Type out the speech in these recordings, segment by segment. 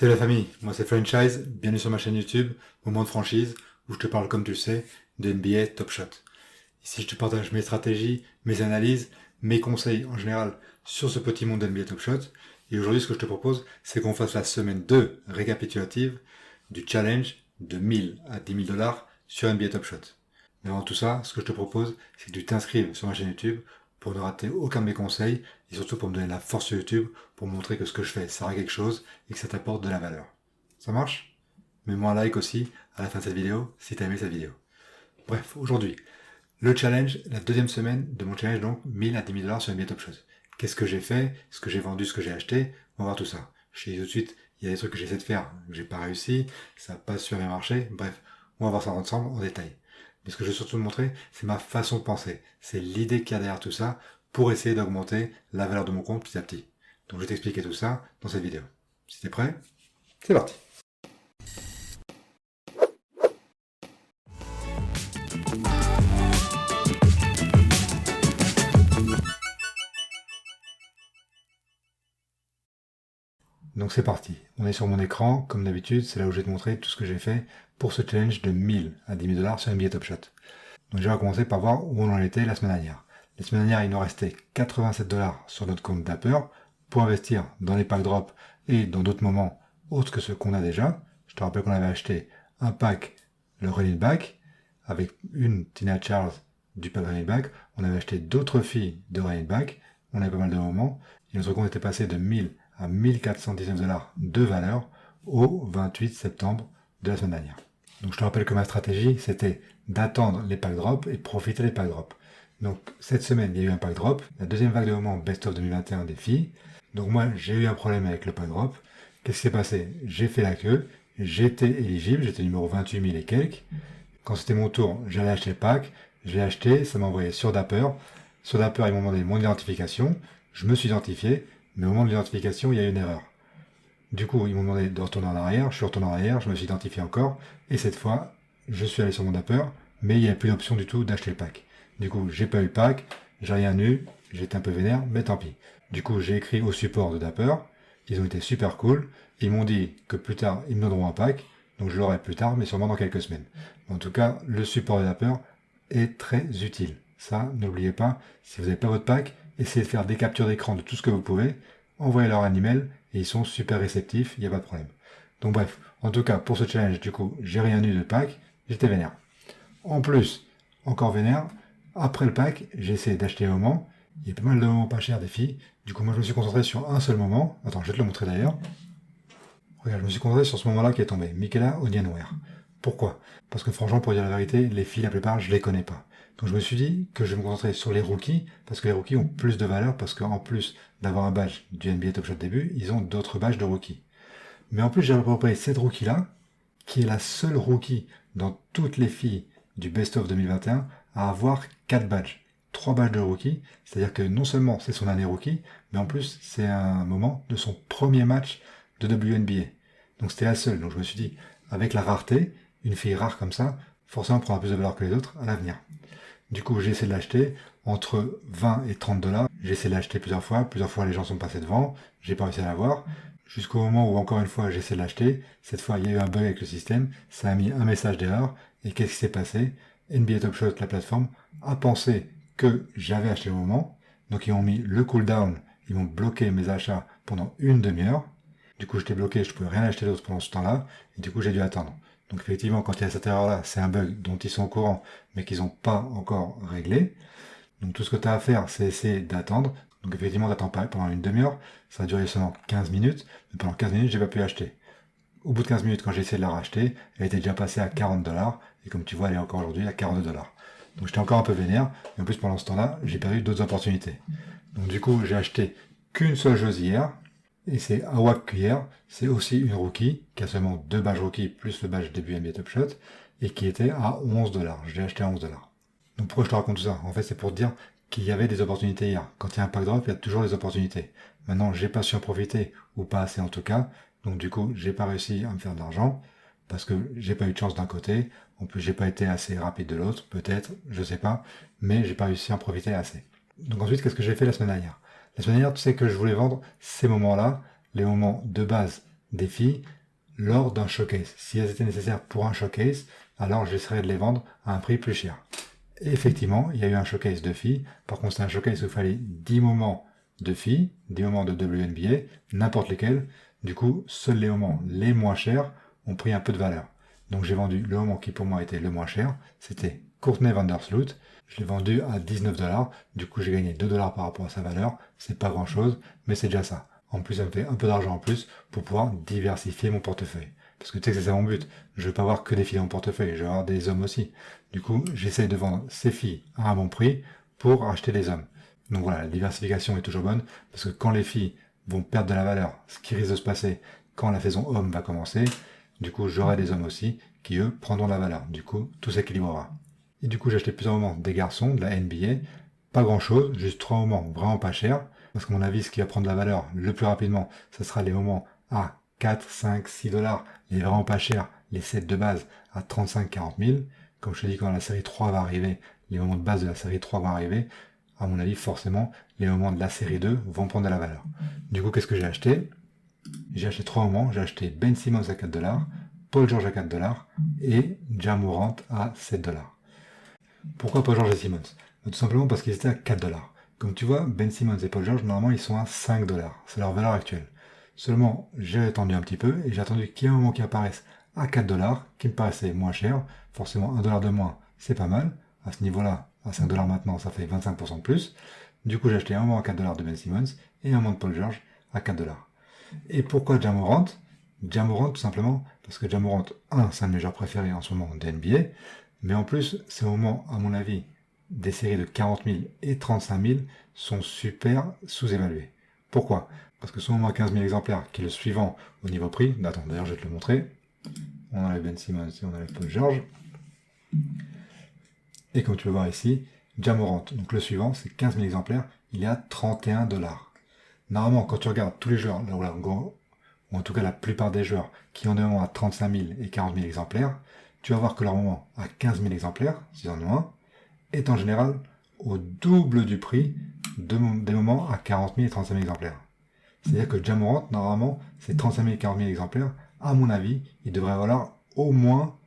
Salut la famille, moi c'est Franchise, bienvenue sur ma chaîne YouTube, Moment de franchise, où je te parle comme tu le sais, de NBA Top Shot. Ici je te partage mes stratégies, mes analyses, mes conseils en général sur ce petit monde d'NBA Top Shot. Et aujourd'hui ce que je te propose, c'est qu'on fasse la semaine 2 récapitulative du challenge de 1000 à 10 000 dollars sur NBA Top Shot. Mais avant tout ça, ce que je te propose, c'est que tu t'inscrives sur ma chaîne YouTube pour ne rater aucun de mes conseils et surtout pour me donner la force sur YouTube pour montrer que ce que je fais sert à quelque chose et que ça t'apporte de la valeur. Ça marche? Mets-moi un like aussi à la fin de cette vidéo si t'as aimé cette vidéo. Bref, aujourd'hui, le challenge, la deuxième semaine de mon challenge, donc 1000 à 10 000 dollars sur NBA Top Shot. Qu'est-ce que j'ai fait? Ce que j'ai vendu, ce que j'ai acheté? On va voir tout ça. Je te dis tout de suite, il y a des trucs que j'essaie de faire que j'ai pas réussi, ça n'a pas super bien marché. Bref, on va voir ça ensemble en détail. Mais ce que je veux surtout te montrer, c'est ma façon de penser. C'est l'idée qu'il y a derrière tout ça pour essayer d'augmenter la valeur de mon compte petit à petit. Donc je vais t'expliquer tout ça dans cette vidéo. Si t'es prêt, c'est parti. Donc c'est parti. On est sur mon écran, comme d'habitude, c'est là où je vais te montrer tout ce que j'ai fait pour ce challenge de 1000 à 10 000 dollars sur NBA Top Shot. Donc je vais commencer par voir où on en était la semaine dernière. La semaine dernière, il nous restait 87 dollars sur notre compte Dapper pour investir dans les pack drops et dans d'autres moments autres que ceux qu'on a déjà. Je te rappelle qu'on avait acheté un pack, le running back, avec une Tina Charles du pack running back. On avait acheté d'autres filles de running back. On avait pas mal de moments. Et notre compte était passé de 1000 à 1419 dollars de valeur au 28 septembre de la semaine dernière. Donc je te rappelle que ma stratégie, c'était d'attendre les pack drops et de profiter des pack drops. Donc cette semaine, il y a eu un pack drop, la deuxième vague de moment Best of 2021 des filles. Donc moi, j'ai eu un problème avec le pack drop. Qu'est-ce qui s'est passé? J'ai fait la queue, j'étais éligible, j'étais numéro 28 000 et quelques. Quand c'était mon tour, j'allais acheter le pack, je l'ai acheté, ça m'a envoyé sur Dapper. Sur Dapper, ils m'ont demandé mon identification, je me suis identifié, mais au moment de l'identification, il y a eu une erreur. Du coup, ils m'ont demandé de retourner en arrière, je suis retourné en arrière, je me suis identifié encore, et cette fois, je suis allé sur mon Dapper, mais il n'y avait plus d'option du tout d'acheter le pack. Du coup, j'ai pas eu le pack, j'ai rien eu, j'étais un peu vénère, mais tant pis. Du coup, j'ai écrit au support de Dapper, ils ont été super cool, ils m'ont dit que plus tard, ils me donneront un pack, donc je l'aurai plus tard, mais sûrement dans quelques semaines. En tout cas, le support de Dapper est très utile. Ça, n'oubliez pas, si vous n'avez pas votre pack, essayez de faire des captures d'écran de tout ce que vous pouvez, envoyez-leur un email, et ils sont super réceptifs, il n'y a pas de problème. Donc bref, en tout cas, pour ce challenge, du coup, j'ai rien eu de pack, j'étais vénère. En plus, encore vénère, après le pack, j'ai essayé d'acheter un moment, il y a pas mal de moments pas chers des filles, du coup moi je me suis concentré sur un seul moment, attends, je vais te le montrer d'ailleurs. Regarde, je me suis concentré sur ce moment-là qui est tombé, Michaela Onianware. Pourquoi? Parce que franchement, pour dire la vérité, les filles, la plupart, je les connais pas. Donc je me suis dit que je vais me concentrer sur les rookies, parce que les rookies ont plus de valeur, parce qu'en plus d'avoir un badge du NBA Top Shot début, ils ont d'autres badges de rookies. Mais en plus, j'ai repéré cette rookie-là, qui est la seule rookie dans toutes les filles du Best of 2021 à avoir 4 badges. 3 badges de rookie, c'est-à-dire que non seulement c'est son année rookie, mais en plus c'est un moment de son premier match de WNBA. Donc c'était la seule. Donc je me suis dit, avec la rareté, une fille rare comme ça, forcément prendra plus de valeur que les autres à l'avenir. Du coup, j'ai essayé de l'acheter entre 20 et 30 dollars. J'ai essayé de l'acheter plusieurs fois les gens sont passés devant, j'ai pas réussi à l'avoir. Jusqu'au moment où, encore une fois, j'ai essayé de l'acheter. Cette fois, il y a eu un bug avec le système, ça a mis un message d'erreur, et qu'est-ce qui s'est passé? NBA Top Shot, la plateforme, a pensé que j'avais acheté au moment, donc ils ont mis le cooldown, ils m'ont bloqué mes achats pendant une demi-heure. Du coup, j'étais bloqué, je pouvais rien acheter d'autre pendant ce temps-là, et du coup, j'ai dû attendre. Donc effectivement, quand il y a cette erreur-là, c'est un bug dont ils sont au courant, mais qu'ils n'ont pas encore réglé. Donc tout ce que tu as à faire, c'est essayer d'attendre. Donc effectivement, t'attends pas pendant une demi-heure, ça a duré seulement 15 minutes, mais pendant 15 minutes, j'ai pas pu acheter. Au bout de 15 minutes, quand j'ai essayé de la racheter, elle était déjà passée à 40 dollars, et comme tu vois, elle est encore aujourd'hui à 42 dollars. Donc j'étais encore un peu vénère, et en plus pendant ce temps-là, j'ai perdu d'autres opportunités. Donc du coup, j'ai acheté qu'une seule chose hier, et c'est Awak Cuillère, c'est aussi une rookie, qui a seulement 2 badges rookie, plus le badge début NBA Top Shot, et qui était à 11 dollars. Je l'ai acheté à 11 dollars. Donc pourquoi je te raconte tout ça? En fait, c'est pour te dire qu'il y avait des opportunités hier. Quand il y a un pack drop, il y a toujours des opportunités. Maintenant, j'ai pas su en profiter, ou pas assez en tout cas. Donc du coup, j'ai pas réussi à me faire de l'argent, parce que j'ai pas eu de chance d'un côté. En plus, j'ai pas été assez rapide de l'autre, peut-être, je sais pas, mais j'ai pas réussi à en profiter assez. Donc ensuite, qu'est-ce que j'ai fait la semaine dernière? La semaine dernière, tu sais que je voulais vendre ces moments-là, les moments de base filles lors d'un showcase. Si elles étaient nécessaires pour un showcase, alors j'essaierai de les vendre à un prix plus cher. Et effectivement, il y a eu un showcase de filles. Par contre, c'est un showcase où il fallait 10 moments de filles, 10 moments de WNBA, n'importe lesquels. Du coup, seuls les moments les moins chers ont pris un peu de valeur. Donc j'ai vendu le moment qui pour moi était le moins cher, c'était Courtney Vandersloot. Je l'ai vendu à 19$. Du coup, j'ai gagné 2$ par rapport à sa valeur. C'est pas grand chose, mais c'est déjà ça. En plus, ça me fait un peu d'argent en plus pour pouvoir diversifier mon portefeuille. Parce que tu sais que c'est ça mon but. Je veux pas avoir que des filles dans mon portefeuille, je veux avoir des hommes aussi. Du coup, j'essaye de vendre ces filles à un bon prix pour acheter des hommes. Donc voilà, la diversification est toujours bonne, parce que quand les filles vont perdre de la valeur, ce qui risque de se passer quand la saison homme va commencer, du coup, j'aurai des hommes aussi qui, eux, prendront de la valeur. Du coup, tout s'équilibrera. Et du coup, j'ai acheté plusieurs moments des garçons, de la NBA. Pas grand chose, juste 3 moments vraiment pas chers. Parce qu'à mon avis, ce qui va prendre de la valeur le plus rapidement, ce sera les moments à 4, 5, 6$, les vraiment pas chers, les sets de base à 35, 40 000. Comme je te dis, quand la série 3 va arriver, les moments de base de la série 3 vont arriver. À mon avis, forcément, les moments de la série 2 vont prendre de la valeur. Du coup, qu'est-ce que j'ai acheté? J'ai acheté 3 moments. J'ai acheté Ben Simmons à 4$, Paul George à 4$ et Ja Morant à 7$. Pourquoi Paul George et Simmons? Tout simplement parce qu'ils étaient à 4$. Comme tu vois, Ben Simmons et Paul George, normalement, ils sont à 5$. C'est leur valeur actuelle. Seulement, j'ai attendu un petit peu et j'ai attendu qu'il y ait un moment qui apparaisse à 4$, qui me paraissait moins cher. Forcément, 1$ de moins, c'est pas mal. À ce niveau-là, à 5$ maintenant, ça fait 25% de plus. Du coup, j'ai acheté un moment à 4$ de Ben Simmons et un moment de Paul George à 4$. Et pourquoi Ja Morant? Ja Morant, tout simplement, parce que Ja Morant, c'est un de mes joueurs préférés en ce moment de NBA, mais en plus, ces moments, à mon avis, des séries de 40 000 et 35 000 sont super sous-évalués. Pourquoi? Parce que son moment à 15 000 exemplaires, qui est le suivant au niveau prix, attends, d'ailleurs, je vais te le montrer. On enlève Ben Simmons et on enlève Paul George. Et comme tu peux voir ici, Ja Morant, donc le suivant, c'est 15 000 exemplaires, il est à 31$. Normalement, quand tu regardes tous les joueurs, ou en tout cas la plupart des joueurs qui ont des moments à 35 000 et 40 000 exemplaires, tu vas voir que leur moment à 15 000 exemplaires, s'ils en ont un, est en général au double du prix des moments à 40 000 et 35 000 exemplaires. C'est-à-dire que Ja Morant, normalement, c'est 35 000 et 40 000 exemplaires. À mon avis, il devrait valoir au moins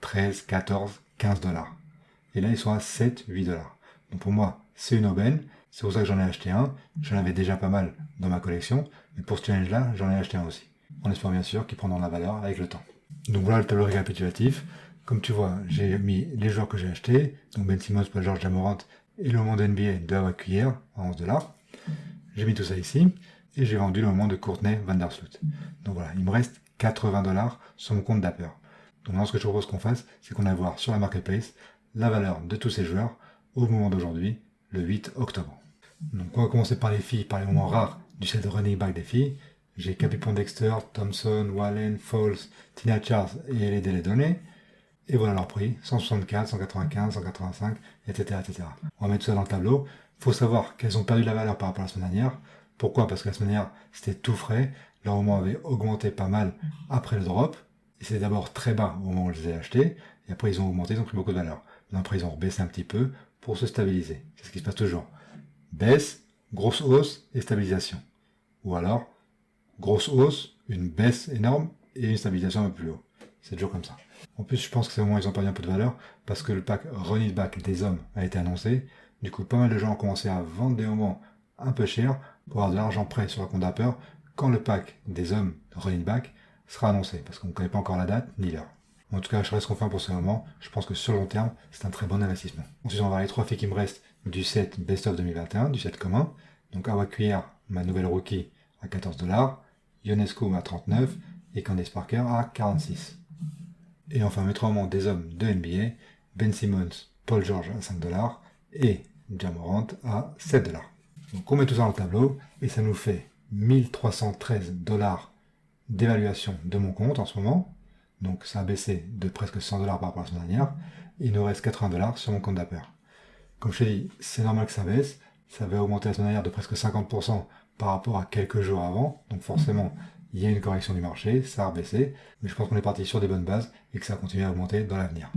13, 14, 15$. Et là, ils sont à 7, 8$. Donc pour moi, c'est une aubaine. C'est pour ça que j'en ai acheté un. J'en avais déjà pas mal dans ma collection. Mais pour ce challenge-là, j'en ai acheté un aussi. En espérant bien sûr qu'ils prendront de la valeur avec le temps. Donc voilà le tableau récapitulatif. Comme tu vois, j'ai mis les joueurs que j'ai achetés. Donc Ben Simmons, Paul George, Ja Morant et le moment de NBA de Hawa Cuillère à 11$. J'ai mis tout ça ici. Et j'ai vendu le moment de Courtney Vandersloot. Donc voilà, il me reste 80$ sur mon compte Dapper. Donc maintenant, ce que je propose qu'on fasse, c'est qu'on aille voir sur la marketplace la valeur de tous ces joueurs au moment d'aujourd'hui, le 8 octobre. Donc on va commencer par les filles, par les moments rares du set running back des filles. J'ai Cappie Pondexter, Thompson, Wallen, Falls, Tina Charles et les délais donnés. Et voilà leur prix, 164, 195, 185, etc., etc. On va mettre tout ça dans le tableau. Il faut savoir qu'elles ont perdu de la valeur par rapport à la semaine dernière. Pourquoi? Parce que la semaine dernière, c'était tout frais. Leur moment avait augmenté pas mal après le drop. Et c'était d'abord très bas au moment où je les ai achetés. Et après, ils ont augmenté, ils ont pris beaucoup de valeur. Après, ils ont baissé un petit peu pour se stabiliser. C'est ce qui se passe toujours. Baisse, grosse hausse et stabilisation. Ou alors, grosse hausse, une baisse énorme et une stabilisation un peu plus haut. C'est toujours comme ça. En plus, je pense que c'est au moment où ils ont perdu un peu de valeur parce que le pack Run It Back des hommes a été annoncé. Du coup, pas mal de gens ont commencé à vendre des moments un peu chers pour avoir de l'argent prêt sur leur compte Dapper quand le pack des hommes Run It Back sera annoncé parce qu'on ne connaît pas encore la date ni l'heure. En tout cas, je reste confiant pour ce moment. Je pense que sur le long terme, c'est un très bon investissement. Ensuite, on va voir les 3 filles qui me restent du set Best of 2021, du set commun. Donc, Hawa Cuillère, ma nouvelle rookie, à 14$, Ionescu à 39$ et Candice Parker à 46$. Et enfin, mes 3 moments des hommes de NBA, Ben Simmons, Paul George à 5$ et Ja Morant à 7$. Donc, on met tout ça dans le tableau et ça nous fait 1313$ d'évaluation de mon compte en ce moment. Donc ça a baissé de presque 100$ par rapport à la semaine dernière. Il nous reste 80$ sur mon compte Dapper. Comme je t'ai dit, c'est normal que ça baisse. Ça avait augmenté la semaine dernière de presque 50% par rapport à quelques jours avant. Donc forcément, il y a une correction du marché, ça a rebaissé. Mais je pense qu'on est parti sur des bonnes bases et que ça va continuer à augmenter dans l'avenir.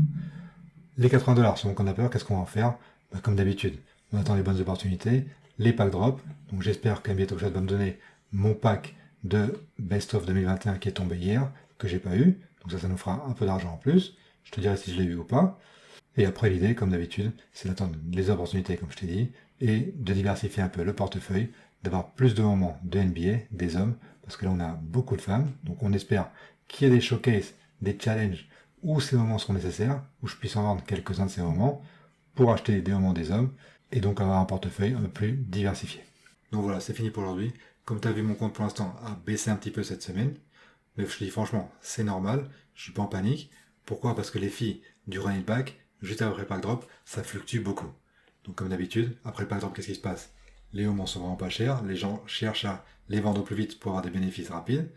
Les 80$ sur mon compte Dapper, qu'est-ce qu'on va en faire? Comme d'habitude, on attend les bonnes opportunités, les packs drop. Donc j'espère qu'NBA Top Shot va me donner mon pack de Best of 2021 qui est tombé hier, que j'ai pas eu. Donc ça nous fera un peu d'argent en plus. Je te dirai si je l'ai eu ou pas. Et après, l'idée, comme d'habitude, c'est d'attendre les opportunités, comme je t'ai dit, et de diversifier un peu le portefeuille, d'avoir plus de moments de NBA, des hommes, parce que là, on a beaucoup de femmes. Donc on espère qu'il y ait des showcases, des challenges, où ces moments seront nécessaires, où je puisse en vendre quelques-uns de ces moments, pour acheter des moments des hommes, et donc avoir un portefeuille un peu plus diversifié. Donc voilà, c'est fini pour aujourd'hui. Comme tu as vu, mon compte pour l'instant a baissé un petit peu cette semaine. Mais je te dis franchement, c'est normal, je suis pas en panique. Pourquoi? Parce que les filles du running back, juste après le pack drop, ça fluctue beaucoup. Donc comme d'habitude, après le pack drop, qu'est-ce qui se passe? Les moments sont vraiment pas chers, les gens cherchent à les vendre au plus vite pour avoir des bénéfices rapides.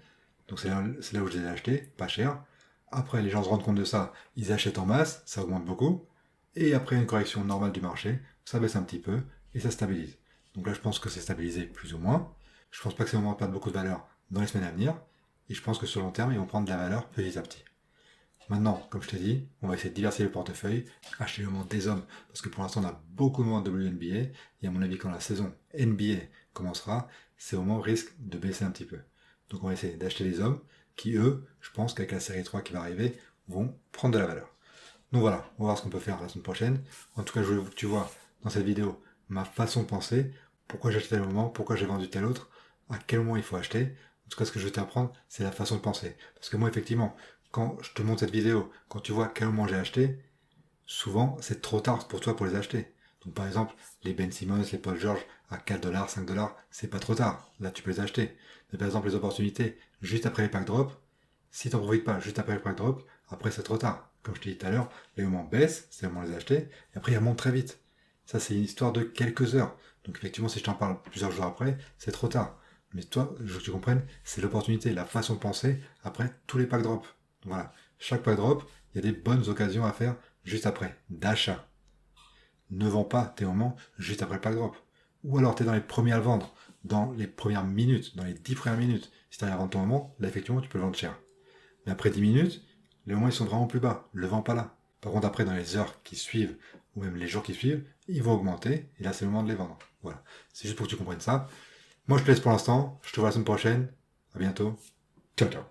Donc c'est là où je les ai achetés, pas cher. Après, les gens se rendent compte de ça, ils achètent en masse, ça augmente beaucoup. Et après une correction normale du marché, ça baisse un petit peu et ça stabilise. Donc là, je pense que c'est stabilisé plus ou moins. Je pense pas que ces moments perdent beaucoup de valeur dans les semaines à venir. Et je pense que sur le long terme, ils vont prendre de la valeur petit à petit. Maintenant, comme je t'ai dit, on va essayer de diversifier le portefeuille, acheter le moment des hommes, parce que pour l'instant, on a beaucoup moins de WNBA, et à mon avis, quand la saison NBA commencera, ces moments risquent de baisser un petit peu. Donc on va essayer d'acheter les hommes, qui eux, je pense qu'avec la série 3 qui va arriver, vont prendre de la valeur. Donc voilà, on va voir ce qu'on peut faire la semaine prochaine. En tout cas, je voulais que tu vois dans cette vidéo ma façon de penser, pourquoi j'ai acheté tel moment, pourquoi j'ai vendu tel autre, à quel moment il faut acheter. En tout cas, ce que je vais t'apprendre, c'est la façon de penser. Parce que moi, effectivement, quand je te montre cette vidéo, quand tu vois à quel moment j'ai acheté, souvent, c'est trop tard pour toi pour les acheter. Donc par exemple, les Ben Simmons, les Paul George à 4$, 5$, c'est pas trop tard. Là, tu peux les acheter. Mais par exemple, les opportunités, juste après les pack drop, si tu n'en profites pas juste après les pack drop, après c'est trop tard. Comme je t'ai dit tout à l'heure, les moments baissent, c'est le moment de les acheter, et après ils remontent très vite. Ça, c'est une histoire de quelques heures. Donc effectivement, si je t'en parle plusieurs jours après, c'est trop tard. Mais toi, je veux que tu comprennes, c'est l'opportunité, la façon de penser après tous les pack drop. Donc voilà, chaque pack drop, il y a des bonnes occasions à faire juste après, d'achat. Ne vends pas tes moments juste après le pack drop. Ou alors tu es dans les premiers à le vendre, dans les premières minutes, dans les 10 premières minutes. Si tu arrives à vendre ton moment, là effectivement tu peux le vendre cher. Mais après 10 minutes, les moments ils sont vraiment plus bas, le vends pas là. Par contre après dans les heures qui suivent, ou même les jours qui suivent, ils vont augmenter, et là c'est le moment de les vendre. Voilà, c'est juste pour que tu comprennes ça. Moi je te laisse pour l'instant, je te vois la semaine prochaine, à bientôt, ciao ciao.